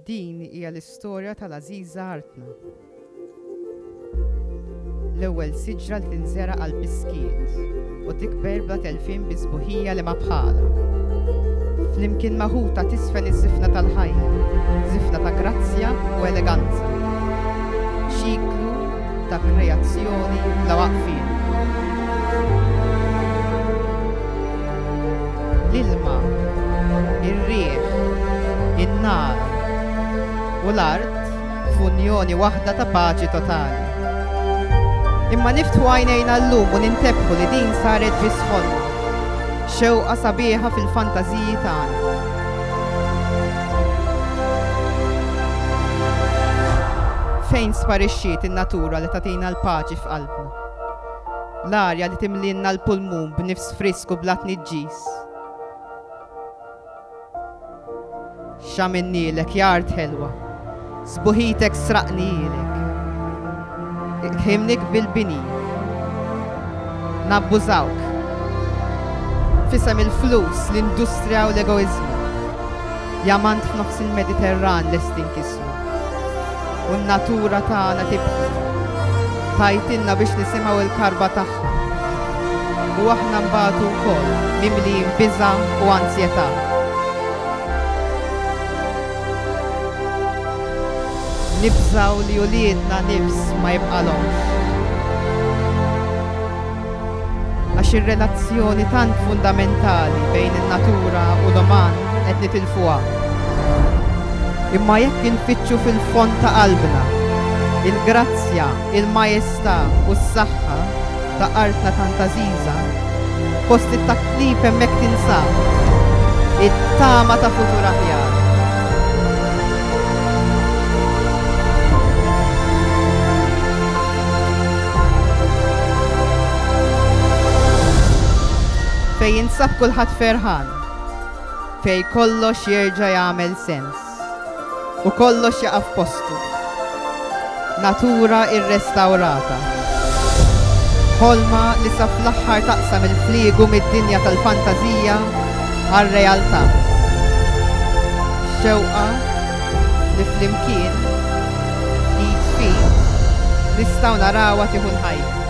Din hija l-istorja tal-Aziza Artna. L-ewwel siġra li tinżera għall-biskiet u tikber bla telfin bi sbuħija li ma bħala. Flimkien maħuta tisfen iż-żifna tal-ħajja, żifna ta' grazzja u eleganza. Ċiklu ta' kreazzjoni la waqfien. L-ilma, ir-riħ, in-nar u l-art f'unjoni waħda ta' paċi totali. Imma niftħu għajnejna llum u nintebħu li din saret ġisħolna, xewqa sabiħa fil-fantażiji tagħna. Fejn sparixxiet in-natura li tagħtina l-paċi f'qalbna? L-arja li timlinna l-pulmun b'nifs frisku bla tniġġis. X'għamilnielek ja art ħelwa, sbuħitek sraqnilek. Ħimnik bil-bini, nabbużawk, fisem il-flus, l-industrija u l-egoizmu, jamant f'nofs il-Mediterran l-estin kismu, u n-natura tagħna tibki, tajtinna biex nisimgħu il-karba tagħha, u aħna mbagħtu wkoll mimlijin biża' u ansjetà. Nibżaw li uliedna nifs ma jibqalhomx. Għax ir-relazzjoni tant fundamentali bejn in-natura u l-uman qed nitilfuha. Imma jekk infittxu fil-fond ta' qalbna il-grazzja, il-majestà u s-saħħa ta' artna tant Aziza, fost it-taklif hemmhekk tinsab, it-tama ta' futur aħjar. Fej jinsab kulħadd ferħan, fej kollox jerġa' jagħmel sens u kollox jaqa' f'postu. Natura irrestawrata. Ħolma li sa fl-aħħar taqsam il-fliegu mid-dinja tal-fantażija għar-realtà. Xewqa li flimkien id fit nistgħu narawha tieħu l-ħajja.